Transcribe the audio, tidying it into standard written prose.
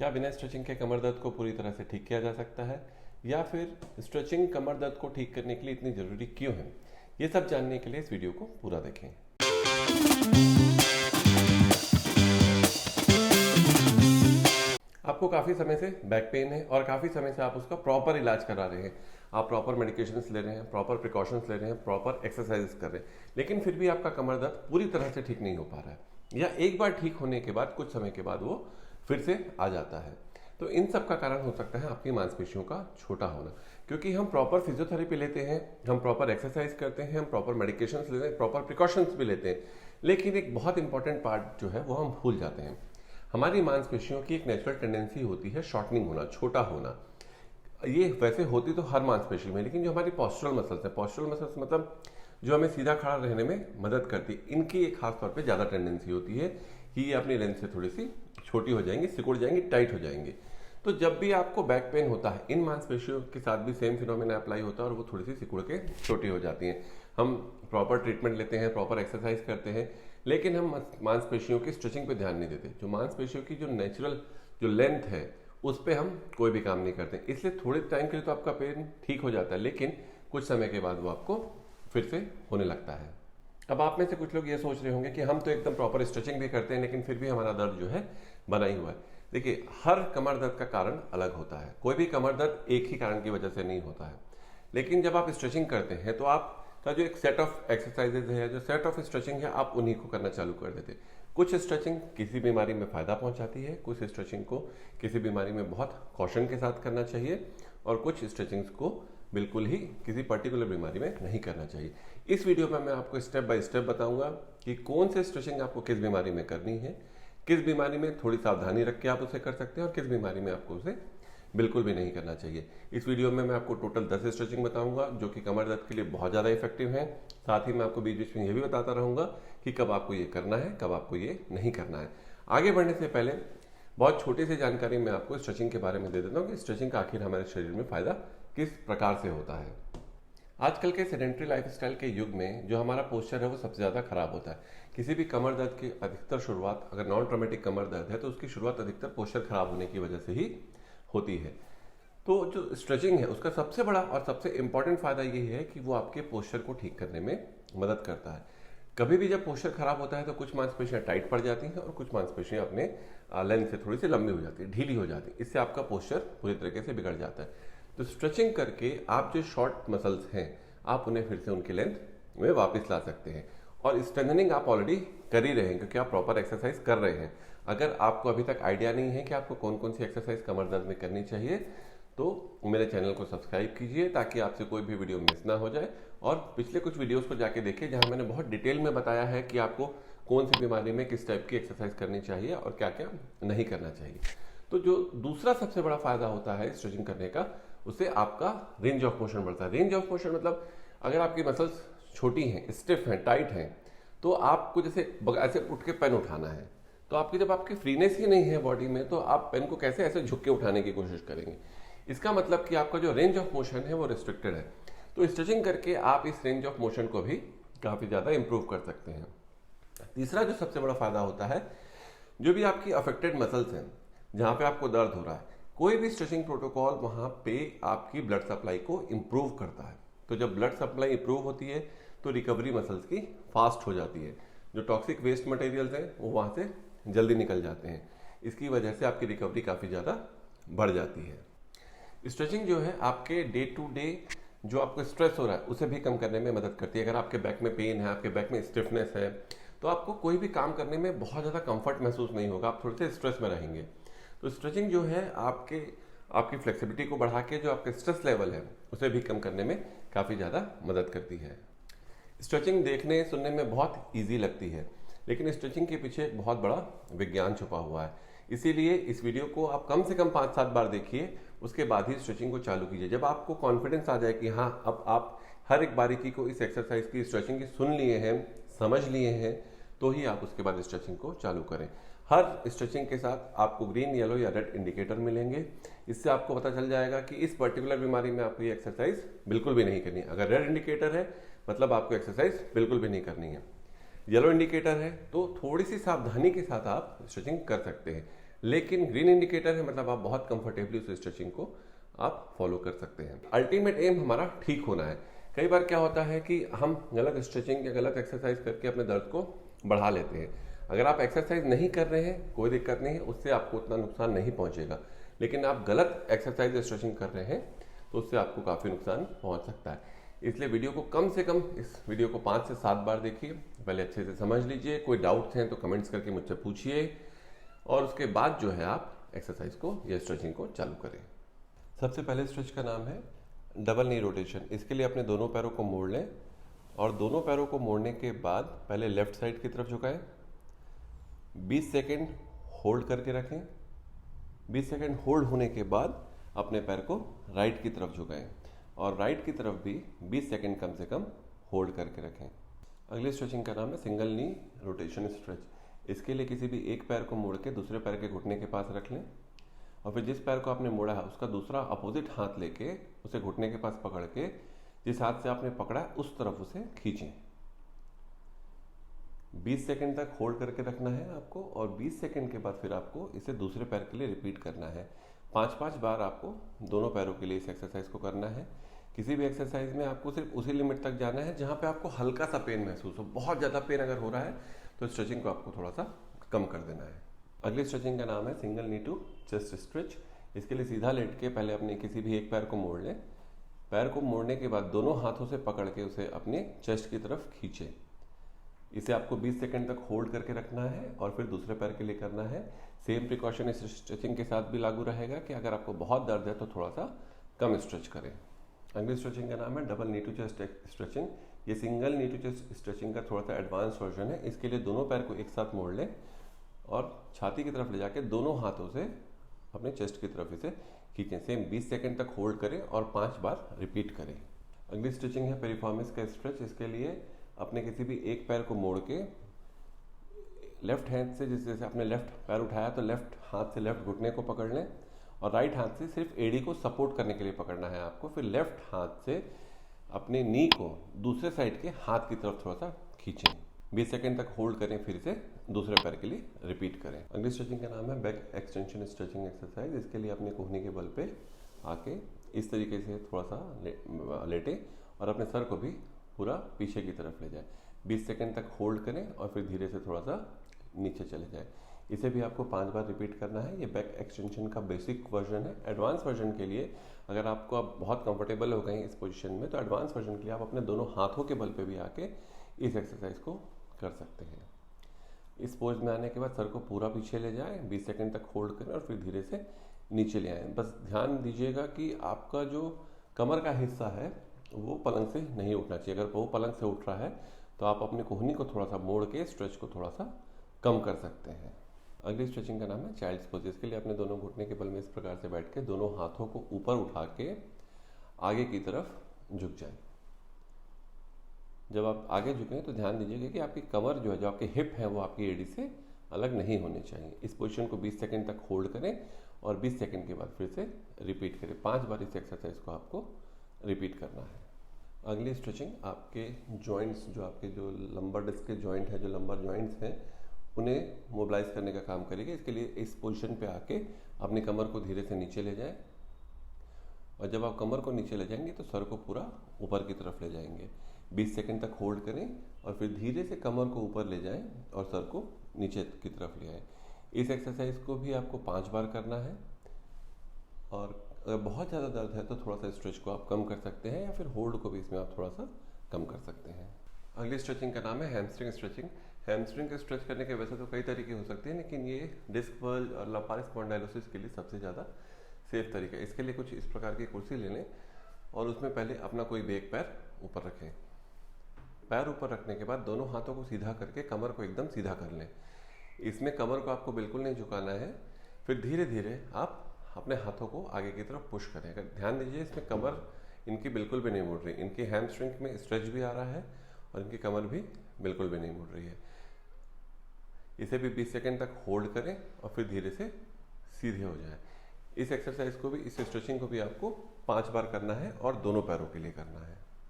क्या बिना स्ट्रेचिंग के कमर दर्द को पूरी तरह से ठीक किया जा सकता है, या फिर स्ट्रेचिंग कमर दर्द को ठीक करने के लिए इतनी ज़रूरी क्यों है? ये सब जानने के लिए इस वीडियो को पूरा देखें। आपको काफ़ी समय से बैक पेन है और काफ़ी समय से आप उसका प्रॉपर इलाज करा रहे हैं, आप प्रॉपर मेडिकेशंस ले रहे हैं, प्रॉपर प्रिकॉशंस ले रहे हैं, प्रॉपर एक्सरसाइज कर रहे हैं, लेकिन फिर भी आपका कमर दर्द पूरी तरह से ठीक नहीं हो पा रहा है, या एक बार ठीक होने के बाद कुछ समय के बाद वो फिर से आ जाता है। तो इन सब का कारण हो सकता है आपकी मांसपेशियों का छोटा होना, क्योंकि हम प्रॉपर फिजियोथेरेपी लेते हैं, हम प्रॉपर एक्सरसाइज करते हैं, हम प्रॉपर मेडिकेशंस लेते हैं, प्रॉपर प्रिकॉशंस भी लेते हैं, लेकिन एक बहुत इंपॉर्टेंट पार्ट जो है वो हम भूल जाते हैं। हमारी मांसपेशियों की एक नेचुरल टेंडेंसी होती है शॉर्टनिंग होना, छोटा होना। ये वैसे होती तो हर मांसपेशी में, लेकिन जो हमारी पोस्चरल मसल्स है, पोस्चरल मसल्स मतलब जो हमें सीधा खड़ा रहने में मदद करती है, इनकी एक खास तौर पे ज़्यादा टेंडेंसी होती है कि ये अपनी लेंथ से थोड़ी सी छोटी हो जाएंगी, सिकुड़ जाएंगी, टाइट हो जाएंगी। तो जब भी आपको बैक पेन होता है, इन मांसपेशियों के साथ भी सेम फिनोमेना अप्लाई होता है और वो थोड़ी सी सिकुड़ के छोटी हो जाती हैं। हम प्रॉपर ट्रीटमेंट लेते हैं, प्रॉपर एक्सरसाइज करते हैं, लेकिन हम मांसपेशियों की स्ट्रेचिंग पे ध्यान नहीं देते। जो मांसपेशियों की जो नेचुरल जो लेंथ है उस पर हम कोई भी काम नहीं करते, इसलिए थोड़े टाइम के लिए तो आपका पेन ठीक हो जाता है, लेकिन कुछ समय के बाद वो आपको फिर से होने लगता है। अब आप में से कुछ लोग ये सोच रहे होंगे कि हम तो एकदम प्रॉपर स्ट्रेचिंग भी करते हैं, लेकिन फिर भी हमारा दर्द जो है बना ही हुआ है। देखिए, हर कमर दर्द का कारण अलग होता है, कोई भी कमर दर्द एक ही कारण की वजह से नहीं होता है। लेकिन जब आप स्ट्रेचिंग करते हैं तो आपका जो एक सेट ऑफ एक्सरसाइजेज है, जो सेट ऑफ स्ट्रेचिंग है, आप उन्हीं को करना चालू कर देते हैं। कुछ स्ट्रेचिंग किसी बीमारी में फायदा पहुंचाती है, कुछ स्ट्रेचिंग को किसी बीमारी में बहुत कॉशन के साथ करना चाहिए, और कुछ स्ट्रेचिंग्स को बिल्कुल ही किसी पर्टिकुलर बीमारी में नहीं करना चाहिए। इस वीडियो में मैं आपको स्टेप बाय स्टेप बताऊंगा कि कौन से स्ट्रेचिंग आपको किस बीमारी में करनी है, किस बीमारी में थोड़ी सावधानी रख के आप उसे कर सकते हैं, और किस बीमारी में आपको उसे बिल्कुल भी नहीं करना चाहिए। इस वीडियो में मैं आपको टोटल 10 स्ट्रेचिंग बताऊंगा जो कि कमर दर्द के लिए बहुत ज़्यादा इफेक्टिव हैं। साथ ही मैं आपको बीच बीच में ये भी बताता रहूंगा कि कब आपको ये करना है, कब आपको ये नहीं करना है। आगे बढ़ने से पहले बहुत छोटी सी जानकारी मैं आपको स्ट्रेचिंग के बारे में दे देता हूँ कि स्ट्रेचिंग का आखिर हमारे शरीर में फायदा किस प्रकार से होता है। आजकल के सेडेंट्री लाइफस्टाइल के युग में जो हमारा पोस्चर है वो सबसे ज़्यादा खराब होता है। किसी भी कमर दर्द की अधिकतर शुरुआत, अगर नॉन ट्रॉमेटिक कमर दर्द है तो उसकी शुरुआत अधिकतर पोस्चर खराब होने की वजह से ही होती है। तो जो स्ट्रेचिंग है उसका सबसे बड़ा और सबसे इंपॉर्टेंट फायदा ये है कि वो आपके पोस्चर को ठीक करने में मदद करता है। कभी भी जब पोस्चर खराब होता है तो कुछ मांसपेशियां टाइट पड़ जाती हैं और कुछ मांसपेशियां अपने लेंथ से थोड़ी सी लंबी हो जाती है, ढीली हो जाती है। इससे आपका पोस्चर पूरी तरीके से बिगड़ जाता है। तो स्ट्रेचिंग करके आप जो शॉर्ट मसल्स हैं आप उन्हें फिर से उनके लेंथ में वापस ला सकते हैं, और स्ट्रेंथनिंग आप ऑलरेडी कर ही रहे हैं क्योंकि आप प्रॉपर एक्सरसाइज कर रहे हैं। अगर आपको अभी तक आइडिया नहीं है कि आपको कौन कौन सी एक्सरसाइज कमर दर्द में करनी चाहिए, तो मेरे चैनल को सब्सक्राइब कीजिए ताकि आपसे कोई भी वीडियो मिस ना हो जाए, और पिछले कुछ वीडियोस को जाके देखिए जहां मैंने बहुत डिटेल में बताया है कि आपको कौन सी बीमारी में किस टाइप की एक्सरसाइज करनी चाहिए और क्या क्या नहीं करना चाहिए। तो जो दूसरा सबसे बड़ा फायदा होता है स्ट्रेचिंग करने का, उससे आपका रेंज ऑफ मोशन बढ़ता है। रेंज ऑफ मोशन मतलब अगर आपकी मसल्स छोटी हैं, स्टिफ हैं, टाइट हैं, तो आपको जैसे ऐसे उठ के पेन उठाना है, तो आपकी जब आपकी फ्रीनेस ही नहीं है बॉडी में, तो आप पेन को कैसे ऐसे झुक के उठाने की कोशिश करेंगे। इसका मतलब कि आपका जो रेंज ऑफ मोशन है वो रिस्ट्रिक्टेड है। तो स्ट्रेचिंग करके आप इस रेंज ऑफ मोशन को भी काफी ज्यादा इंप्रूव कर सकते हैं। तीसरा जो सबसे बड़ा फायदा होता है, जो भी आपकी अफेक्टेड मसल्स हैं जहां पे आपको दर्द हो रहा है, कोई भी स्ट्रेचिंग प्रोटोकॉल वहां पे आपकी ब्लड सप्लाई को इंप्रूव करता है। तो जब ब्लड सप्लाई इंप्रूव होती है तो रिकवरी मसल्स की फास्ट हो जाती है, जो टॉक्सिक वेस्ट मटेरियल्स हैं वो वहां से जल्दी निकल जाते हैं। इसकी वजह से आपकी रिकवरी काफी ज्यादा बढ़ जाती है। स्ट्रेचिंग जो है आपके डे टू डे जो आपको स्ट्रेस हो रहा है उसे भी कम करने में मदद करती है। अगर आपके बैक में पेन है, आपके बैक में स्टिफनेस है, तो आपको कोई भी काम करने में बहुत ज़्यादा कंफर्ट महसूस नहीं होगा, आप थोड़े से स्ट्रेस में रहेंगे। तो स्ट्रेचिंग जो है आपकी फ्लेक्सिबिलिटी को बढ़ा के जो आपके स्ट्रेस लेवल है उसे भी कम करने में काफ़ी ज़्यादा मदद करती है। स्ट्रेचिंग देखने सुनने में बहुत ईजी लगती है, लेकिन स्ट्रेचिंग के पीछे एक बहुत बड़ा विज्ञान छुपा हुआ है। इसीलिए इस वीडियो को आप कम से कम 5-7 बार देखिए, उसके बाद ही स्ट्रेचिंग को चालू कीजिए। जब आपको कॉन्फिडेंस आ जाए कि हाँ, अब आप हर एक बारीकी को इस एक्सरसाइज की, स्ट्रेचिंग की सुन लिए हैं, समझ लिए हैं, तो ही आप उसके बाद स्ट्रेचिंग को चालू करें। हर स्ट्रेचिंग के साथ आपको ग्रीन, येलो या रेड इंडिकेटर मिलेंगे। इससे आपको पता चल जाएगा कि इस पर्टिकुलर बीमारी में आपको ये एक्सरसाइज बिल्कुल भी नहीं करनी। अगर रेड इंडिकेटर है मतलब आपको एक्सरसाइज बिल्कुल भी नहीं करनी है। येलो इंडिकेटर है तो थोड़ी सी सावधानी के साथ आप स्ट्रेचिंग कर सकते हैं। लेकिन ग्रीन इंडिकेटर है मतलब आप बहुत कंफर्टेबली उस स्ट्रेचिंग को आप फॉलो कर सकते हैं। अल्टीमेट एम हमारा ठीक होना है। कई बार क्या होता है कि हम गलत स्ट्रेचिंग या गलत एक्सरसाइज करके अपने दर्द को बढ़ा लेते हैं। अगर आप एक्सरसाइज नहीं कर रहे हैं कोई दिक्कत नहीं है, उससे आपको उतना नुकसान नहीं पहुंचेगा, लेकिन आप गलत एक्सरसाइज या स्ट्रेचिंग कर रहे हैं तो उससे आपको काफ़ी नुकसान पहुंच सकता है। इसलिए वीडियो को कम से कम, इस वीडियो को 5 से 7 बार देखिए, पहले अच्छे से समझ लीजिए, कोई डाउट्स हैं तो कमेंट्स करके मुझसे पूछिए और उसके बाद जो है आप एक्सरसाइज को या स्ट्रेचिंग को चालू करें। सबसे पहले स्ट्रेच का नाम है डबल नी रोटेशन। इसके लिए अपने दोनों पैरों को मोड़ लें और दोनों पैरों को मोड़ने के बाद पहले लेफ्ट साइड की तरफ झुकाएं, 20 सेकेंड होल्ड करके रखें, 20 सेकेंड होल्ड होने के बाद अपने पैर को राइट की तरफ झुकाएं और राइट की तरफ भी 20 सेकेंड कम से कम होल्ड करके रखें। अगले स्ट्रेचिंग का नाम है सिंगल नी रोटेशन स्ट्रेच। इसके लिए किसी भी एक पैर को मोड़ के दूसरे पैर के घुटने के पास रख लें और फिर जिस पैर को आपने मोड़ा है उसका दूसरा अपोजिट हाथ लेके उसे घुटने के पास पकड़ के जिस हाथ से आपने पकड़ा है उस तरफ उसे खींचें। 20 सेकेंड तक होल्ड करके रखना है आपको और 20 सेकेंड के बाद फिर आपको इसे दूसरे पैर के लिए रिपीट करना है। 5-5 बार आपको दोनों पैरों के लिए इस एक्सरसाइज को करना है। किसी भी एक्सरसाइज में आपको सिर्फ उसी लिमिट तक जाना है जहां पे आपको हल्का सा पेन महसूस हो। बहुत ज़्यादा पेन अगर हो रहा है तो स्ट्रेचिंग को आपको थोड़ा सा कम कर देना है। अगली स्ट्रेचिंग का नाम है single knee to chest stretch. इसके लिए सीधा लेट के पहले अपने किसी भी एक पैर को मोड़ लें। पैर को मोड़ने के बाद दोनों हाथों से पकड़ के उसे अपने चेस्ट की तरफ खींचें। इसे आपको 20 सेकंड तक होल्ड करके रखना है और फिर दूसरे पैर के लिए करना है। सेम प्रिकॉशन इस स्ट्रेचिंग के साथ भी लागू रहेगा कि अगर आपको बहुत दर्द है तो थोड़ा सा कम स्ट्रेच करें। अगली स्ट्रेचिंग का नाम है double knee to chest stretching. ये single knee to chest stretching का थोड़ा सा एडवांस वर्जन है। इसके लिए दोनों पैर को एक साथ मोड़ लें और छाती की तरफ ले जाके दोनों हाथों से अपने चेस्ट की तरफ इसे खींचें। सेम 20 सेकंड तक होल्ड करें और 5 बार रिपीट करें। अगली स्ट्रेचिंग है पेरिफॉर्मिस का स्ट्रेच। इसके लिए अपने किसी भी एक पैर को मोड़ के लेफ्ट हैंड से, जैसे आपने लेफ्ट पैर उठाया तो लेफ्ट हाथ से लेफ्ट घुटने को पकड़ लें और राइट हाथ से सिर्फ एड़ी को सपोर्ट करने के लिए पकड़ना है आपको। फिर लेफ्ट हाथ से अपने नी को दूसरे साइड के हाथ की तरफ थोड़ा सा खींचें। 20 सेकंड तक होल्ड करें, फिर से दूसरे पैर के लिए रिपीट करें। अगली स्ट्रेचिंग का नाम है बैक एक्सटेंशन स्ट्रेचिंग एक्सरसाइज। इसके लिए अपने कोहनी के बल पे आके इस तरीके से थोड़ा सा लेटें और अपने सर को भी पूरा पीछे की तरफ ले जाए। 20 सेकंड तक होल्ड करें और फिर धीरे से थोड़ा सा नीचे चले जाए। इसे भी आपको 5 बार रिपीट करना है। ये बैक एक्सटेंशन का बेसिक वर्जन है। एडवांस वर्जन के लिए अगर आपको आप बहुत कंफर्टेबल हो गए इस पोजीशन में तो एडवांस वर्जन के लिए आप अपने दोनों हाथों के बल पे भी आके इस एक्सरसाइज को कर सकते हैं। इस पोज में आने के बाद सर को पूरा पीछे ले जाए, 20 सेकंड तक होल्ड करें और फिर धीरे से नीचे ले आए। बस ध्यान दीजिएगा कि आपका जो कमर का हिस्सा है वो पलंग से नहीं उठना चाहिए। अगर वो पलंग से उठ रहा है तो आप अपने कोहनी को थोड़ा सा मोड़ के स्ट्रेच को थोड़ा सा कम कर सकते हैं। अगली स्ट्रेचिंग का नाम है चाइल्ड्स पोज। इसके लिए अपने दोनों घुटने के बल में इस प्रकार से बैठ के दोनों हाथों को ऊपर उठा के आगे की तरफ झुक जाए। जब आप आगे झुकें तो ध्यान दीजिएगा कि आपकी कमर जो है, जो आपके हिप है, वो आपकी एड़ी से अलग नहीं होने चाहिए। इस पोजीशन को 20 सेकंड तक होल्ड करें और 20 सेकंड के बाद फिर से रिपीट करें। 5 बार इस एक्सरसाइज को आपको रिपीट करना है। अगली स्ट्रेचिंग आपके जॉइंट्स, जो आपके जो लंबर डिस्क के जॉइंट है, जो लंबर जॉइंट्स हैं, उन्हें मोबिलाइज करने का काम करेगी। इसके लिए इस पोजीशन पे आके अपनी कमर को धीरे से नीचे ले जाएं और जब आप कमर को नीचे ले जाएंगे तो सर को पूरा ऊपर की तरफ ले जाएंगे। 20 सेकंड तक होल्ड करें और फिर धीरे से कमर को ऊपर ले जाएं और सर को नीचे की तरफ ले आएं। इस एक्सरसाइज को भी आपको 5 बार करना है और अगर बहुत ज़्यादा दर्द है तो थोड़ा सा स्ट्रेच को आप कम कर सकते हैं या फिर होल्ड को भी इसमें आप थोड़ा सा कम कर सकते हैं। अगली स्ट्रेचिंग का नाम है हैमस्ट्रिंग स्ट्रेचिंग। हैमस्ट्रिंग को स्ट्रेच करने के वैसे तो कई तरीके हो सकते हैं, लेकिन ये डिस्क बल्ज और लंबार स्पॉन्डाइलोसिस के लिए सबसे ज़्यादा सेफ तरीका है। इसके लिए कुछ इस प्रकार की कुर्सी ले लें और उसमें पहले अपना कोई भी एक पैर ऊपर रखें। पैर ऊपर रखने के बाद दोनों हाथों को सीधा करके कमर को एकदम सीधा कर लें। इसमें कमर को आपको बिल्कुल नहीं झुकाना है। फिर धीरे धीरे आप अपने हाथों को आगे की तरफ पुश करें। अगर ध्यान दीजिए, इसमें कमर इनकी बिल्कुल भी नहीं मुड़ रही। इनकी हैमस्ट्रिंग में स्ट्रेच भी आ रहा है और इनकी कमर भी बिल्कुल भी नहीं मुड़ रही है। इसे भी 20 सेकंड तक होल्ड करें और फिर धीरे से सीधे हो जाए। इस एक्सरसाइज को भी, इस स्ट्रेचिंग को भी आपको 5 बार करना है और दोनों पैरों के लिए करना है।